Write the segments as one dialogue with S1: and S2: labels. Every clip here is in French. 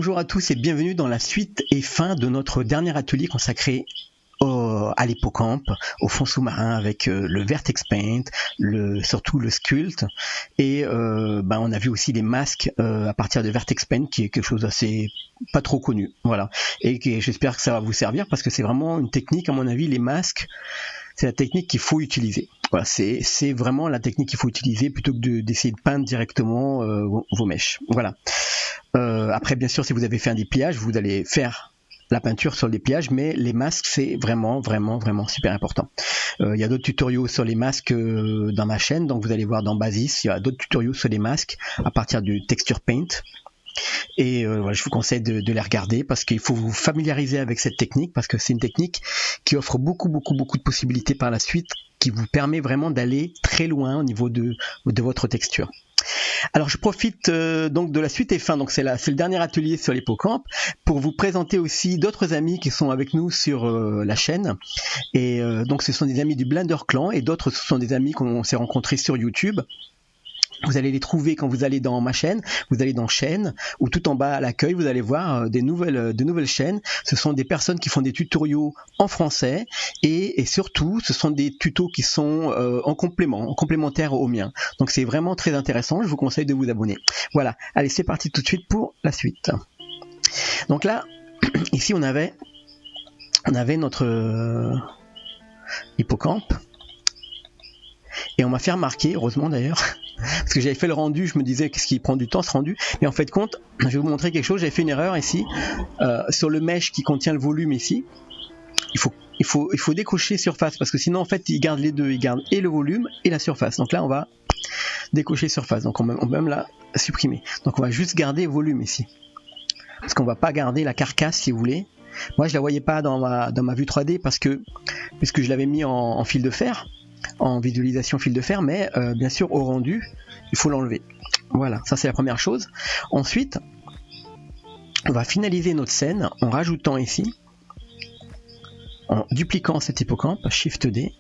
S1: Bonjour à tous et bienvenue dans la suite et fin de notre dernier atelier consacré à l'hippocampe, au fond sous-marin avec le Vertex Paint, surtout le Sculpt et on a vu aussi les masques à partir de Vertex Paint qui est quelque chose d'assez pas trop connu, voilà, et j'espère que ça va vous servir parce que c'est vraiment une technique, à mon avis, les masques c'est la technique qu'il faut utiliser. Voilà, c'est vraiment la technique qu'il faut utiliser plutôt que d'essayer de peindre directement vos mèches. Voilà. Après, bien sûr, si vous avez fait un dépliage, vous allez faire la peinture sur le dépliage, mais les masques, c'est vraiment super important. Il y a d'autres tutoriaux sur les masques dans ma chaîne, donc vous allez voir dans Basis, il y a d'autres tutoriaux sur les masques à partir du Texture Paint. Et voilà, je vous conseille de les regarder parce qu'il faut vous familiariser avec cette technique parce que c'est une technique qui offre beaucoup de possibilités par la suite, qui vous permet vraiment d'aller très loin au niveau de votre texture. Alors je profite donc de la suite et fin, donc c'est le dernier atelier sur l'hippocampe, pour vous présenter aussi d'autres amis qui sont avec nous sur la chaîne. Et donc ce sont des amis du Blender Clan et d'autres ce sont des amis qu'on s'est rencontrés sur YouTube. Vous allez les trouver quand vous allez dans ma chaîne, vous allez dans chaîne, ou tout en bas à l'accueil, vous allez voir de nouvelles chaînes. Ce sont des personnes qui font des tutoriaux en français et surtout, ce sont des tutos qui sont en complémentaire aux miens. Donc c'est vraiment très intéressant, je vous conseille de vous abonner. Voilà, allez c'est parti tout de suite pour la suite. Donc là, ici on avait notre hippocampe et on m'a fait remarquer, heureusement d'ailleurs, parce que j'avais fait le rendu, je me disais qu'est-ce qui prend du temps ce rendu, mais en fait compte, je vais vous montrer quelque chose, j'avais fait une erreur ici, sur le mesh qui contient le volume ici, il faut décocher surface, parce que sinon en fait il garde les deux, il garde et le volume et la surface, donc là on va décocher surface, donc on va même la supprimer, donc on va juste garder volume ici, parce qu'on va pas garder la carcasse si vous voulez. Moi je la voyais pas dans ma vue 3D puisque je l'avais mis en fil de fer, en visualisation fil de fer, mais bien sûr au rendu il faut l'enlever. Voilà, ça c'est la première chose. Ensuite on va finaliser notre scène en rajoutant ici, en dupliquant cet hippocampe, Shift D,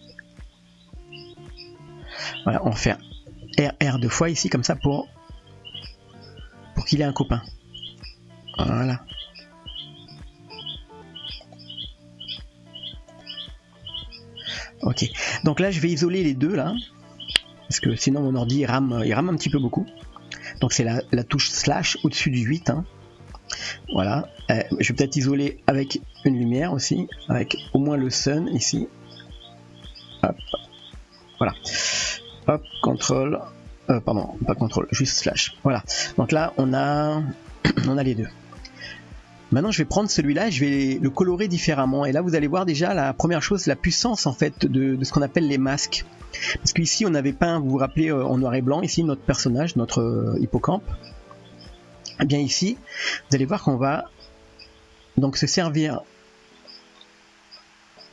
S1: voilà, on va faire RR deux fois ici comme ça pour qu'il ait un copain. Voilà. Ok, donc là je vais isoler les deux là, parce que sinon mon ordi il rame un petit peu beaucoup. Donc c'est la touche slash au-dessus du 8. Hein. Voilà, je vais peut-être isoler avec une lumière aussi, avec au moins le sun ici. Hop, voilà. Hop, contrôle, pardon, pas contrôle, juste slash. Voilà, donc là on a les deux. Maintenant je vais prendre celui-là et je vais le colorer différemment, et là vous allez voir déjà la première chose, la puissance en fait de ce qu'on appelle les masques, parce qu'ici on avait peint, vous vous rappelez, en noir et blanc ici notre personnage, notre hippocampe. Et bien ici vous allez voir qu'on va donc se servir,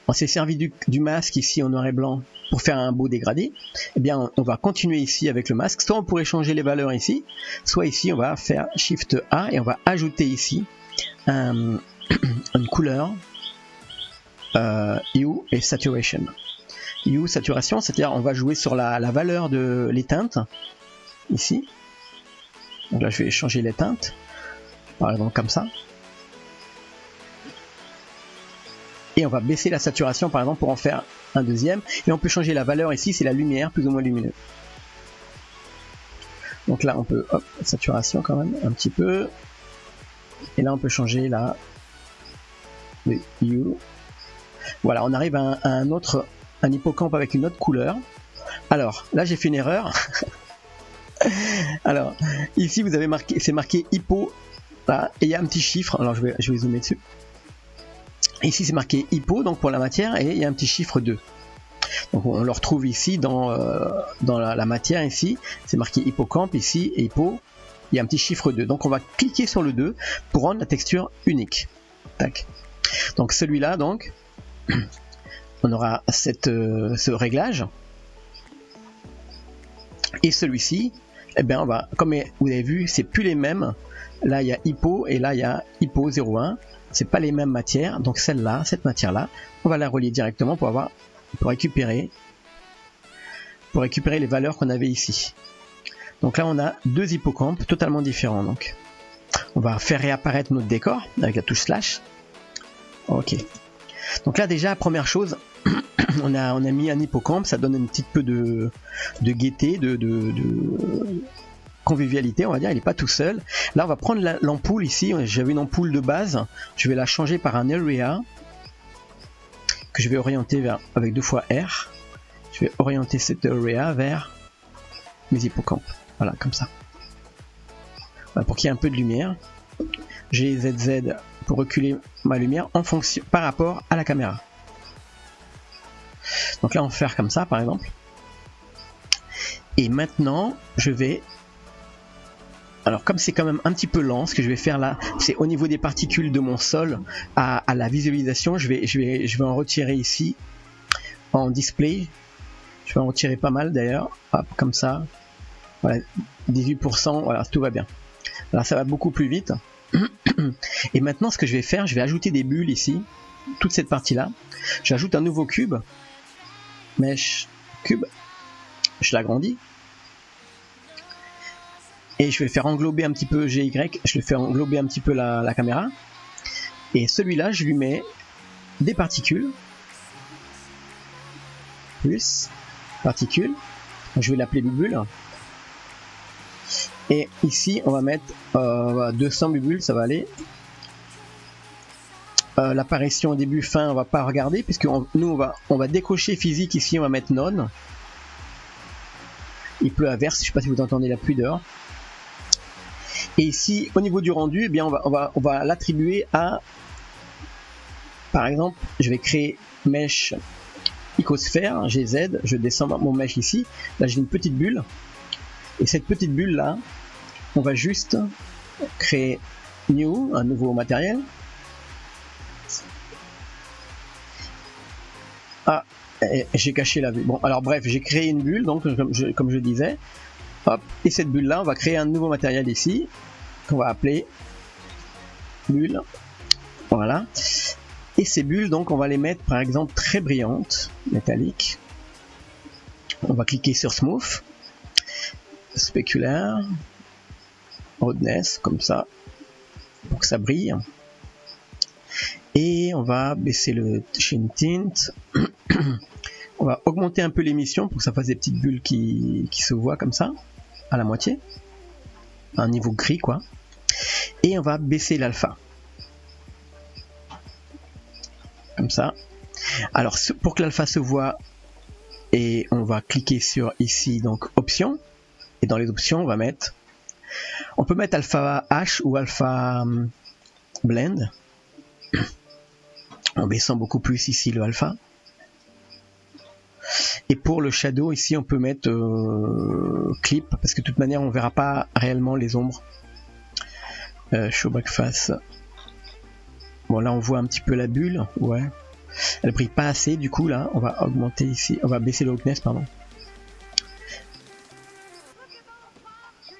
S1: on s'est servi du masque ici en noir et blanc pour faire un beau dégradé. Et bien on va continuer ici avec le masque, soit on pourrait changer les valeurs ici, soit ici on va faire Shift A et on va ajouter ici une couleur Hue et Saturation. Hue, saturation, c'est-à-dire on va jouer sur la valeur de les teintes ici. Donc là je vais changer les teintes, par exemple comme ça. Et on va baisser la saturation par exemple pour en faire un deuxième. Et on peut changer la valeur ici, c'est la lumière plus ou moins lumineuse. Donc là on peut, hop, saturation quand même un petit peu. Et là on peut changer le hue. Voilà, on arrive à un hippocampe avec une autre couleur. Alors là j'ai fait une erreur. Alors ici vous avez marqué, c'est marqué hippo là, et il y a un petit chiffre. Alors je vais zoomer dessus. Ici c'est marqué hippo donc pour la matière, et il y a un petit chiffre 2. Donc on le retrouve ici dans la matière ici, c'est marqué hippocampe ici, et hippo. Il y a un petit chiffre 2, donc on va cliquer sur le 2 pour rendre la texture unique. Tac. Donc celui-là, donc, on aura ce réglage. Et celui-ci, eh bien on va, comme vous avez vu, c'est plus les mêmes. Là il y a hippo et là il y a hippo 01. C'est pas les mêmes matières, donc celle-là, cette matière-là, on va la relier directement pour récupérer les valeurs qu'on avait ici. Donc là on a deux hippocampes totalement différents. Donc On va faire réapparaître notre décor avec la touche slash. Ok. Donc là déjà, première chose, on a mis un hippocampe, ça donne un petit peu de gaieté, de convivialité, on va dire. Il n'est pas tout seul. Là, on va prendre l'ampoule ici. J'avais une ampoule de base. Je vais la changer par un area que je vais orienter vers avec 2 fois R. Je vais orienter cette area vers mes hippocampes. Voilà, comme ça. Voilà, pour qu'il y ait un peu de lumière. J'ai ZZ pour reculer ma lumière en fonction par rapport à la caméra. Donc là, on va faire comme ça, par exemple. Et maintenant, je vais... Alors, comme c'est quand même un petit peu lent, ce que je vais faire là, c'est au niveau des particules de mon sol à la visualisation. Je vais en retirer ici en display. Je vais en retirer pas mal d'ailleurs. Hop, comme ça. Voilà, 18%. Voilà, tout va bien. Là, ça va beaucoup plus vite. Et maintenant, ce que je vais faire, je vais ajouter des bulles ici, toute cette partie-là. J'ajoute un nouveau cube, mesh cube, je l'agrandis, et je vais faire englober un petit peu GY, je le fais englober un petit peu la caméra, et celui-là, je lui mets des particules, plus particules, je vais l'appeler bubule. Et ici, on va mettre 200 bubules, ça va aller. L'apparition au début, fin, on va pas regarder, puisque nous, on va décocher physique ici, on va mettre non. Il pleut à verse, je sais pas si vous entendez la pluie dehors. Et ici, au niveau du rendu, eh bien, on va l'attribuer à, par exemple, je vais créer mesh icosphère, GZ, je descends mon mesh ici, là j'ai une petite bulle. Et cette petite bulle là, on va juste créer new, un nouveau matériel. Ah, j'ai caché la vue. Bon, alors bref, j'ai créé une bulle, donc comme je disais. Hop, et cette bulle là, on va créer un nouveau matériel ici, qu'on va appeler bulle. Voilà. Et ces bulles, donc, on va les mettre par exemple très brillantes, métalliques. On va cliquer sur Smooth. Spéculaire, Roughness, comme ça, pour que ça brille. Et on va baisser le Sheen Tint. On va augmenter un peu l'émission pour que ça fasse des petites bulles qui se voient comme ça, à la moitié. À un niveau gris, quoi. Et on va baisser l'alpha. Comme ça. Alors, pour que l'alpha se voit, et on va cliquer sur ici, donc, options. Et dans les options, on peut mettre alpha H ou alpha blend, en baissant beaucoup plus ici le alpha. Et pour le shadow ici, on peut mettre clip, parce que de toute manière, on verra pas réellement les ombres. Show back face. Bon, là, on voit un petit peu la bulle, ouais. Elle brille pas assez, du coup, là, on va augmenter ici, on va baisser le roughness, pardon.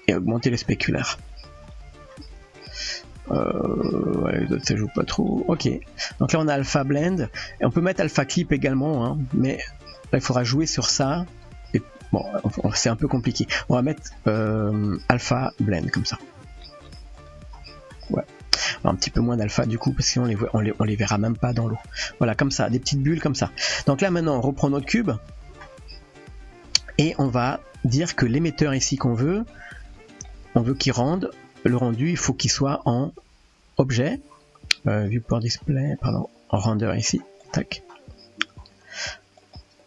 S1: Et augmenter le spéculaire. Ouais, les autres ça joue pas trop. Ok. Donc là on a alpha blend. Et on peut mettre alpha clip également, hein, mais là il faudra jouer sur ça. Et bon, c'est un peu compliqué. On va mettre alpha blend comme ça. Ouais. Alors, un petit peu moins d'alpha du coup parce qu'on on les verra même pas dans l'eau. Voilà, comme ça, des petites bulles comme ça. Donc là maintenant on reprend notre cube et on va dire que l'émetteur ici qu'on veut. On veut qu'il rende le rendu, il faut qu'il soit en objet, viewport display, pardon, en render ici, tac,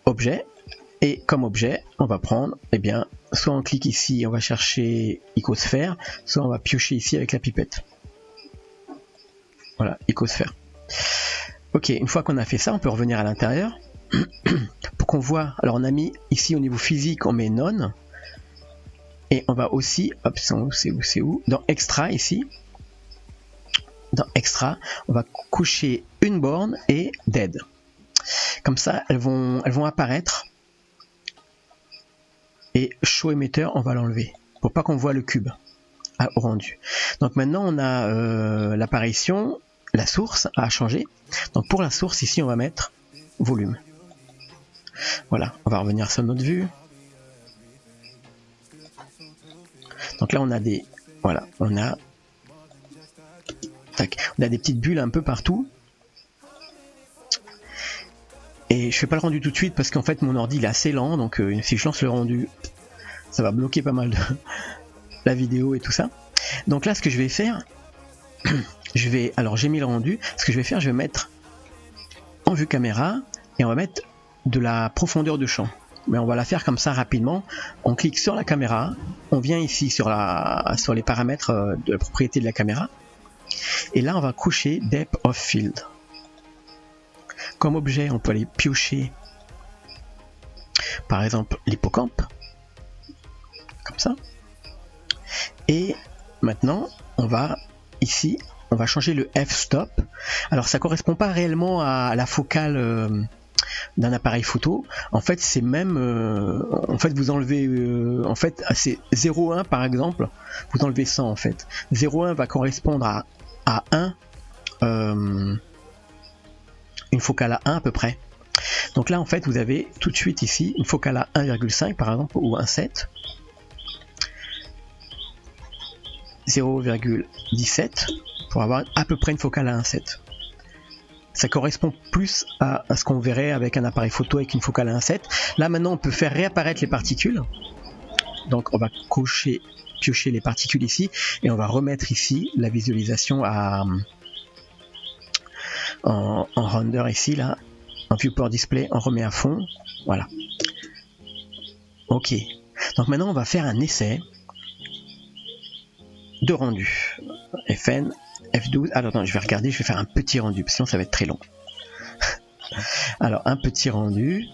S1: objet, et comme objet, on va prendre, eh bien, soit on clique ici, on va chercher icosphère, soit on va piocher ici avec la pipette. Voilà, icosphère. Ok, une fois qu'on a fait ça, on peut revenir à l'intérieur, pour qu'on voit, alors on a mis ici au niveau physique, on met non. Et on va aussi, hop, c'est où dans extra ici, dans extra, on va coucher une borne et dead. Comme ça, elles vont apparaître. Et show émetteur, on va l'enlever pour pas qu'on voit le cube au rendu. Donc maintenant, on a l'apparition, la source à changer. Donc pour la source ici, on va mettre volume. Voilà, on va revenir sur notre vue. Donc là on a on a Tac. On a des petites bulles un peu partout. Et je fais pas le rendu tout de suite parce qu'en fait mon ordi il est assez lent, donc si je lance le rendu, ça va bloquer pas mal de la vidéo et tout ça. Donc là ce que je vais faire, alors j'ai mis le rendu, ce que je vais faire, je vais mettre en vue caméra et on va mettre de la profondeur de champ. Mais on va la faire comme ça rapidement. On clique sur la caméra, on vient ici sur les paramètres de la propriété de la caméra, et là on va coucher Depth of Field. Comme objet, on peut aller piocher par exemple l'hippocampe, comme ça. Et maintenant, on va ici, on va changer le f-stop. Alors ça correspond pas réellement à la focale d'un appareil photo. En fait, c'est même, en fait, vous enlevez, en fait, c'est 0,1 par exemple, vous enlevez 100 en fait. 0,1 va correspondre à 1. Une focale à 1 à peu près. Donc là en fait vous avez tout de suite ici une focale à 1,5 par exemple ou 1,7, 0,17 pour avoir à peu près une focale à 1,7. Ça correspond plus à ce qu'on verrait avec un appareil photo avec une focale à 1,7. Là maintenant on peut faire réapparaître les particules. Donc on va piocher les particules ici et on va remettre ici la visualisation en render ici là, en viewport display, on remet à fond, voilà. Ok, donc maintenant on va faire un essai de rendu. FN, F12, alors non, je vais regarder, je vais faire un petit rendu, sinon ça va être très long. Alors un petit rendu,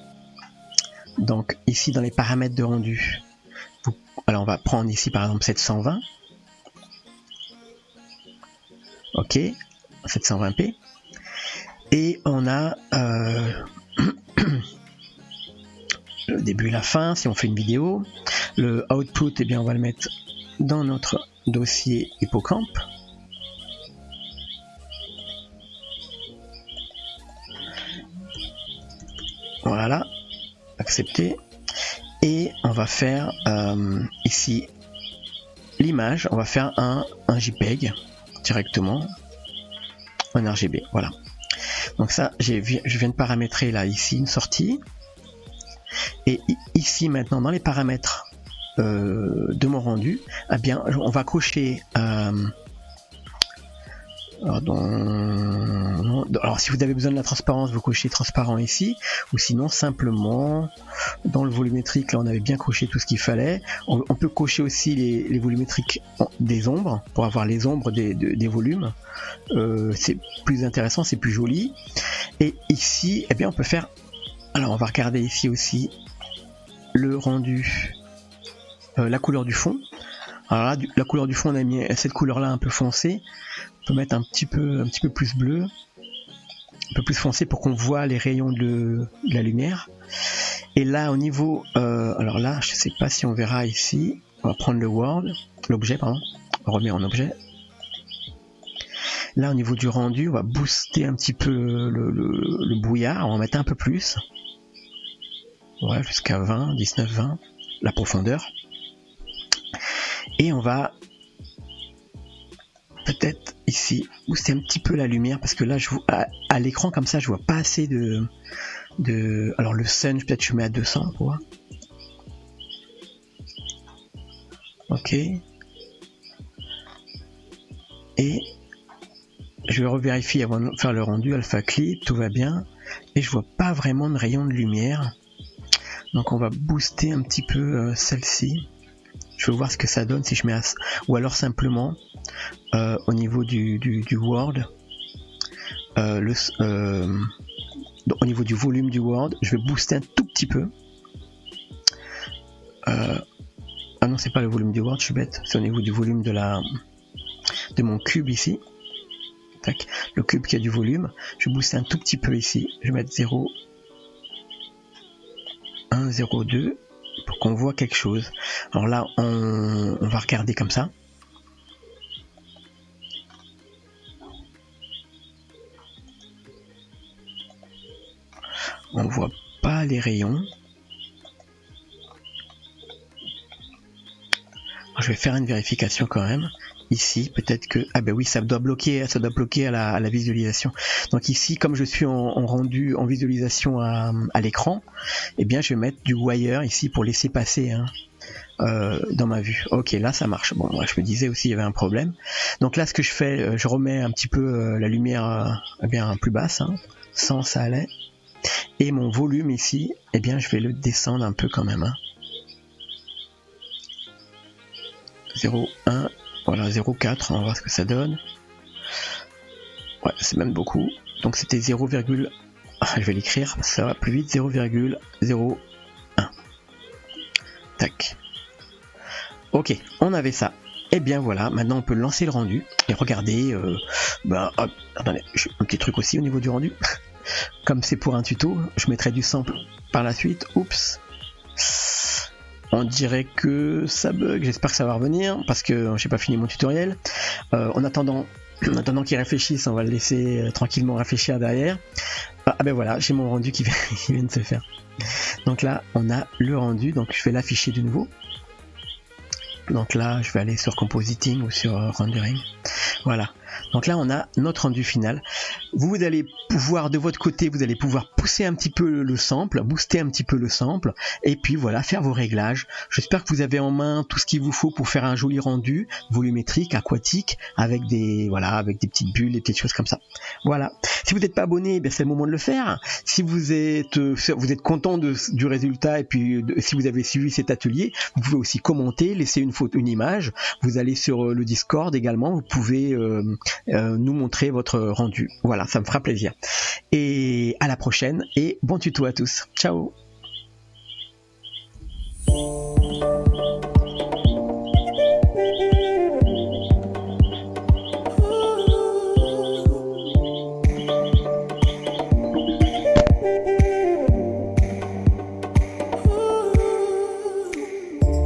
S1: donc ici dans les paramètres de rendu, alors on va prendre ici par exemple 720, ok, 720p. Et on a le début et la fin si on fait une vidéo. Le output, eh bien, on va le mettre dans notre dossier hippocampe. Voilà, accepter. Et on va faire ici l'image. On va faire un JPEG directement, un RGB. Voilà. Donc ça, je viens de paramétrer là ici une sortie. Et ici maintenant dans les paramètres de mon rendu, eh bien on va cocher alors si vous avez besoin de la transparence, vous cochez transparent ici, ou sinon simplement dans le volumétrique, là on avait bien coché tout ce qu'il fallait. On peut cocher aussi les volumétriques des ombres pour avoir les ombres des volumes. C'est plus intéressant, c'est plus joli. Et ici, eh bien on peut faire, alors on va regarder ici aussi le rendu, la couleur du fond. Alors là, la couleur du fond, on a mis cette couleur là un peu foncée. On peut mettre un petit peu plus bleu, un peu plus foncé pour qu'on voit les rayons de la lumière. Et là au niveau, alors là je sais pas si on verra ici, on va prendre l'objet, pardon, on remet en objet. Là au niveau du rendu, on va booster un petit peu le brouillard, on va mettre un peu plus, ouais, jusqu'à 20, 19, 20, la profondeur. Et on va peut-être ici booster un petit peu la lumière parce que là à l'écran comme ça je vois pas assez de alors le sun peut-être je mets à 200 pour voir. Ok, et je vais revérifier avant de faire le rendu, alpha clip, tout va bien et je vois pas vraiment de rayon de lumière, donc on va booster un petit peu celle-ci. Je veux voir ce que ça donne si je mets ou alors simplement au niveau du Word, au niveau du volume du Word, je vais booster un tout petit peu. Ah non, c'est pas le volume du Word, je suis bête, c'est au niveau du volume de mon cube ici. Tac, le cube qui a du volume, je vais booster un tout petit peu ici, je vais mettre 0, 1, 0, 2 pour qu'on voit quelque chose. Alors là, on va regarder comme ça. On voit pas les rayons. Alors, je vais faire une vérification quand même. ici, peut-être que ah ben oui, ça doit bloquer à la visualisation. Donc ici, comme je suis en rendu en visualisation à l'écran, eh bien je vais mettre du wire ici pour laisser passer dans ma vue. Ok, là ça marche. Bon, moi, je me disais aussi il y avait un problème. Donc là, ce que je fais, je remets un petit peu la lumière bien plus basse, 100 ça allait. Et mon volume ici, eh bien je vais le descendre un peu quand même. 0,1, voilà 0,4, on va voir ce que ça donne. Ouais, c'est même beaucoup. Donc c'était 0, je vais l'écrire, ça va plus vite, 0,01. Tac. Ok, on avait ça. Et bien voilà, maintenant on peut lancer le rendu et regarder. Hop, attendez, un petit truc aussi au niveau du rendu. Comme c'est pour un tuto, je mettrai du sample par la suite. Oups. On dirait que ça bug, j'espère que ça va revenir parce que j'ai pas fini mon tutoriel. En attendant qu'il réfléchisse, on va le laisser tranquillement réfléchir derrière. Ah ben voilà, j'ai mon rendu qui vient de se faire. Donc là, on a le rendu, donc je vais l'afficher de nouveau. Donc là, je vais aller sur Compositing ou sur Rendering. Voilà. Donc là, on a notre rendu final. Vous allez pouvoir, de votre côté, vous allez pouvoir pousser un petit peu le sample, booster un petit peu le sample, et puis voilà, faire vos réglages. J'espère que vous avez en main tout ce qu'il vous faut pour faire un joli rendu volumétrique, aquatique, avec des petites bulles, des petites choses comme ça. Voilà. Si vous n'êtes pas abonné, c'est le moment de le faire. Si vous êtes content du résultat, et puis si vous avez suivi cet atelier, vous pouvez aussi commenter, laisser une image. Vous allez sur le Discord également, vous pouvez nous montrer votre rendu. Voilà, ça me fera plaisir. Et à la prochaine et bon tuto à tous. Ciao.